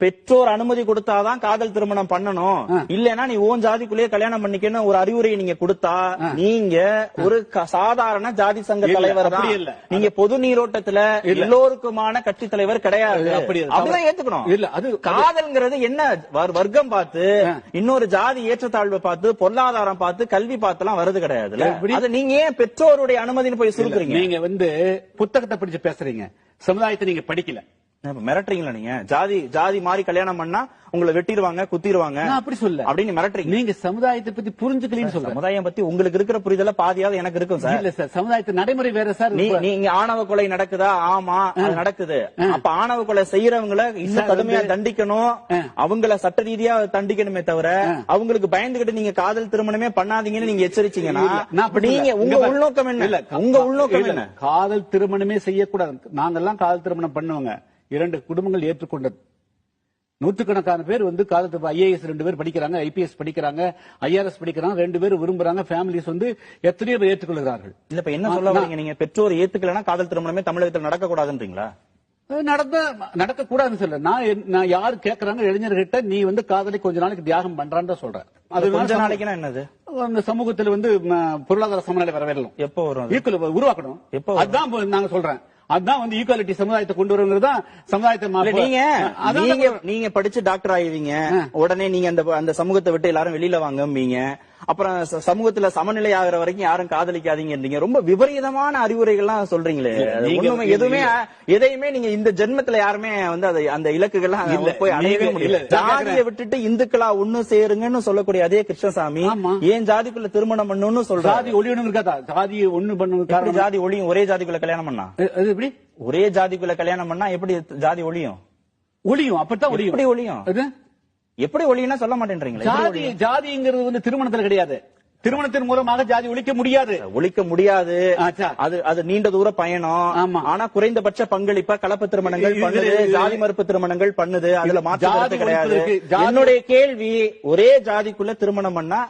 பெற்றோர் அனுமதி கொடுத்தாதான் காதல் திருமணம் பண்ணணும், இல்லன்னா நீ ஓன் ஜாதிக்குள்ளேயே கல்யாணம் பண்ணிக்கணும் ஒரு அறிவுரையை நீங்க கொடுத்தா நீங்க ஒரு சாதாரண ஜாதி சங்க தலைவர் தான். நீங்க பொது நீரோட்டத்துல எல்லோருக்குமான கட்சி தலைவர் கிடையாது. அப்படிதான் ஏத்துக்கணும். இல்ல அது காதல்ங்கிறது என்ன வர்க்கம் பார்த்து, இன்னொரு ஜாதி ஏற்றத்தாழ்வை பார்த்து, பொருளாதாரம் பார்த்து, கல்வி பார்த்து எல்லாம் வருது கிடையாது. அது நீங்க ஏன் பெற்றோருடைய அனுமதினு போய் சுருக்குறீங்க? நீங்க புத்தகத்தை படிச்சு பேசுறீங்க, சமுதாயத்தை நீங்க படிக்கல. மிரட்டுறீங்களா? நீங்க ஜாதி ஜாதி மாதிரி கல்யாணம் பண்ணா உங்களை வெட்டிடுவாங்க, குத்திடுவாங்க அப்படி சொல்ல அப்படின்னு மிரட்டுறீங்க. நீங்க சமுதாயத்தை பத்தி புரிஞ்சுக்கலன்னு சொல்ல. சமுதாயம் பத்தி உங்களுக்கு இருக்கிற புரிதல பாதியாவது எனக்கு இருக்கும் சார். இல்ல சார், சமுதாயத்து நடைமுறை வேற சார். நீங்க ஆணவ கொலை நடக்குதா? ஆமா, அது நடக்குது. அப்ப ஆணவ கொலை செய்யறவங்களை இன்னும் கடுமையா தண்டிக்கணும், அவங்கள சட்ட ரீதியா தண்டிக்கணுமே தவிர அவங்களுக்கு பயந்துகிட்டு நீங்க காதல் திருமணமே பண்ணாதீங்கன்னு நீங்க எச்சரிச்சீங்கன்னா நீங்க உங்க உள்நோக்கம் என்ன? உங்க உள்நோக்கம் என்ன? காதல் திருமணமே செய்யக்கூடாது. நாங்கெல்லாம் காதல் திருமணம் பண்ணுவாங்க. 2 குடும்பங்கள் ஏற்றுக்கொண்டது. நூற்றுக்கணக்கான பேர் காலத்து IAS 2 பேர் படிக்கிறாங்க, IPS படிக்கிறாங்க, IRS படிக்கிறாங்க, 2 பேர் விரும்புறாங்க. ஃபேமிலிஸ் எத்தனையோ பேர் ஏற்றுக்கொள்கிறார்கள். இல்ல இப்ப என்ன சொல்ல வரீங்க? நீங்க பெற்றோர் ஏத்துக்கலன்னா காதல் திருமணமே தமிழகத்தில் நடக்க கூடாதுன்றீங்களா? நடக்க கூடாதுன்னு சொல்ல. நான் யாரு கேட்கறாங்க இளைஞர்கிட்ட, நீ காதலை கொஞ்ச நாளைக்கு தியாகம் பண்றான்னு சொல்றேன். அது கொஞ்ச நாளைக்குன்னா என்னது? அந்த சமூகத்தில் பொருளாதார சமநிலை வர வேண்டும். எப்போ வரும்? உருவாக்கணும். எப்போ? அதான் நாங்க சொல்றேன். அதான் ஈக்குவாலிட்டி சமுதாயத்தை கொண்டு வருங்கிறது தான் சமுதாயத்தை. நீங்க படிச்சு டாக்டர் ஆயிவீங்க, உடனே நீங்க அந்த சமூகத்தை விட்டு எல்லாரும் வெளியில வாங்கம்பீங்க. அப்புறம் சமூகத்துல சமநிலை ஆகிற வரைக்கும் யாரும் காதலிக்காதீங்க. ரொம்ப விபரீதமான அறிவுரைகள்லாம் சொல்றீங்களே. எதையுமே நீங்க இந்த ஜென்மத்துல யாருமே அந்த இலக்குகள்லாம் போய் அடையவே முடியல. ஜாதியை விட்டுட்டு இந்துக்களா ஒண்ணு சேருங்கன்னு சொல்லக்கூடிய அதே கிருஷ்ணசாமி ஏன் ஜாதிக்குள்ள திருமணம் பண்ணணும்னு சொல்றாரு. ஜாதி ஒளியணும் இருக்காதா? ஜாதி ஒண்ணு பண்ணு. ஜாதி ஒளியும் ஒரே ஜாதிக்குள்ள கல்யாணம் பண்ணா எப்படி? ஒரே ஜாதிக்குள்ள கல்யாணம் பண்ணா எப்படி ஜாதி ஒளியும்? ஒளியும் அப்பதான் ஒளியும். எப்படி ஒளியும்? எப்படி ஒளியும்னா சொல்ல மாட்டேன்றீங்களா? ஜாதிங்கிறது திருமணத்தில் கிடையாது. திருமணத்தின் மூலமாக ஜாதி ஒழிக்க முடியாது. அது நீண்ட தூர பயணம். ஆனா குறைந்தபட்ச பங்களிப்பா கலப்பு திருமணங்கள் பண்ணுது, ஜாதி மறுப்பு திருமணங்கள் பண்ணுது. அதுல மாற்று கிடையாது. என்னுடைய கேள்வி, ஒரே ஜாதிக்குள்ள திருமணம் பண்ணா